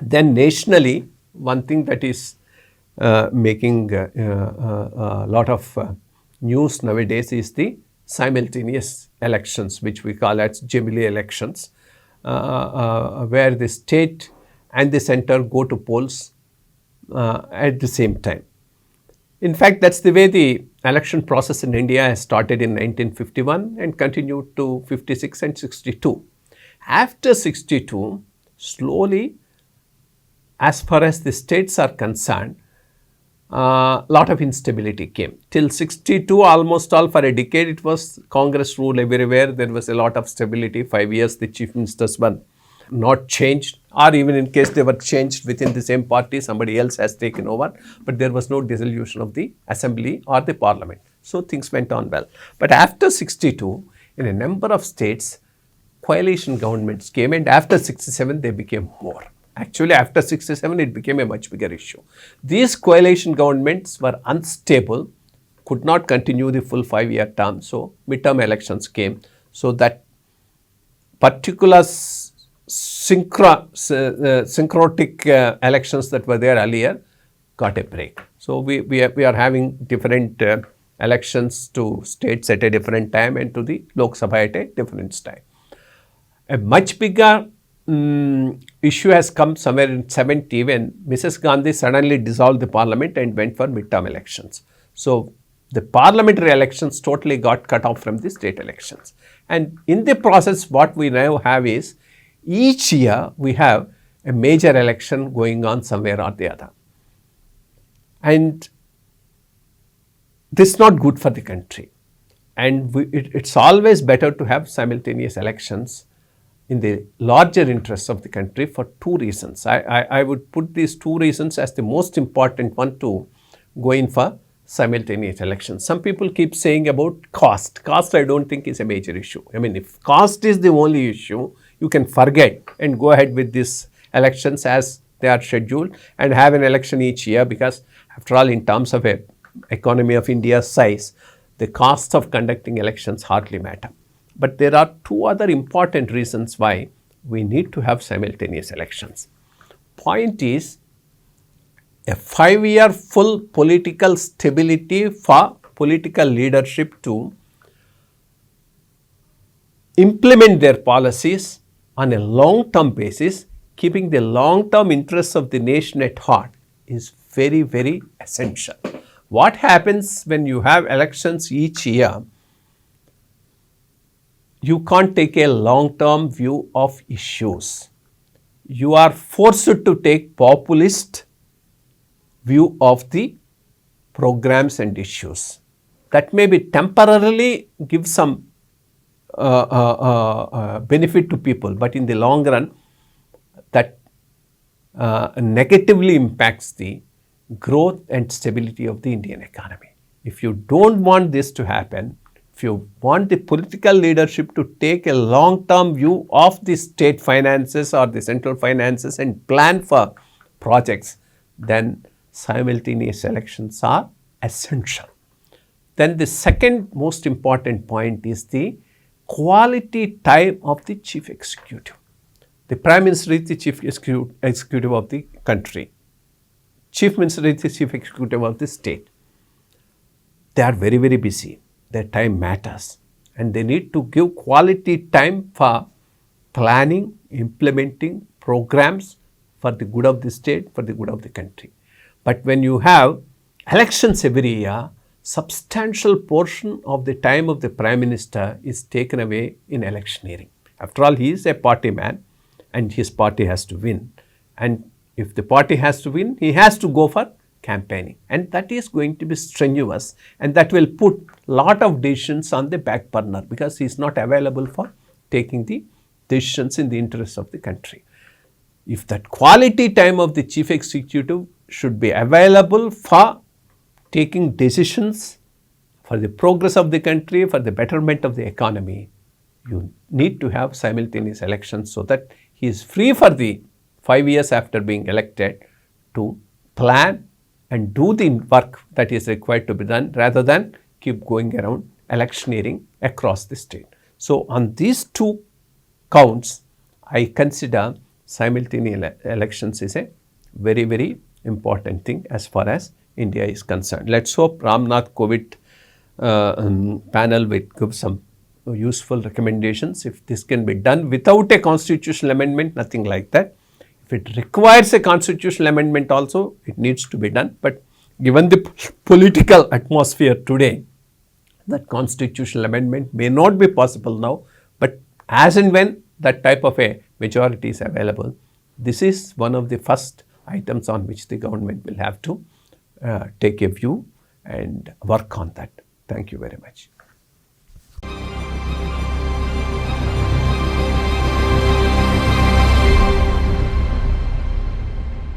Then nationally, one thing that is making a lot of news nowadays is the simultaneous elections, which we call as Jubilee elections, where the state and the center go to polls at the same time. In fact, that's the way the election process in India has started in 1951 and continued to 56 and 62. After 62, slowly, as far as the states are concerned, a lot of instability came. Till 62, almost all for a decade, it was Congress rule everywhere. There was a lot of stability. 5 years, the chief ministers were not changed, or even in case they were changed within the same party, somebody else has taken over, but there was no dissolution of the assembly or the parliament. So things went on well. But after 62, in a number of states, coalition governments came, and after 67, they became more. Actually, after 67, it became a much bigger issue. These coalition governments were unstable, could not continue the full 5-year term, so midterm elections came. So that particular syncrotic elections that were there earlier got a break. So we are having different elections to states at a different time and to the Lok Sabha at a different time. A much bigger issue has come somewhere in 70 when Mrs. Gandhi suddenly dissolved the parliament and went for midterm elections. So the parliamentary elections totally got cut off from the state elections. And in the process, what we now have is each year we have a major election going on somewhere or the other. And this is not good for the country. And it's always better to have simultaneous elections in the larger interests of the country for two reasons. I would put these two reasons as the most important one to go in for simultaneous elections. Some people keep saying about cost. Cost I don't think is a major issue. I mean, if cost is the only issue, you can forget and go ahead with these elections as they are scheduled and have an election each year, because after all, in terms of a economy of India's size, the cost of conducting elections hardly matter. But there are two other important reasons why we need to have simultaneous elections. Point is, a 5-year full political stability for political leadership to implement their policies on a long-term basis, keeping the long-term interests of the nation at heart, is very, very essential. What happens when you have elections each year? You can't take a long-term view of issues. You are forced to take populist view of the programs and issues. That may be temporarily give some benefit to people, but in the long run, that negatively impacts the growth and stability of the Indian economy. If you don't want this to happen, if you want the political leadership to take a long-term view of the state finances or the central finances and plan for projects, then simultaneous elections are essential. Then the second most important point is the quality time of the chief executive. The Prime Minister is the chief executive of the country. Chief Minister is the chief executive of the state. They are very, very busy. Their time matters, and they need to give quality time for planning, implementing programs for the good of the state, for the good of the country. But when you have elections every year, substantial portion of the time of the Prime Minister is taken away in electioneering. After all, he is a party man and his party has to win. And if the party has to win, he has to go for campaigning, and that is going to be strenuous, and that will put lot of decisions on the back burner because he is not available for taking the decisions in the interest of the country. If that quality time of the chief executive should be available for taking decisions for the progress of the country, for the betterment of the economy, you need to have simultaneous elections so that he is free for the 5 years after being elected to plan and do the work that is required to be done, rather than keep going around electioneering across the state. So on these two counts, I consider simultaneous elections is a very, very important thing as far as India is concerned. Let's hope Ramnath Kovind panel will give some useful recommendations. If this can be done without a constitutional amendment, nothing like that. If it requires a constitutional amendment also, it needs to be done. But given the political atmosphere today, that constitutional amendment may not be possible now, but as and when that type of a majority is available, this is one of the first items on which the government will have to take a view and work on that. Thank you very much.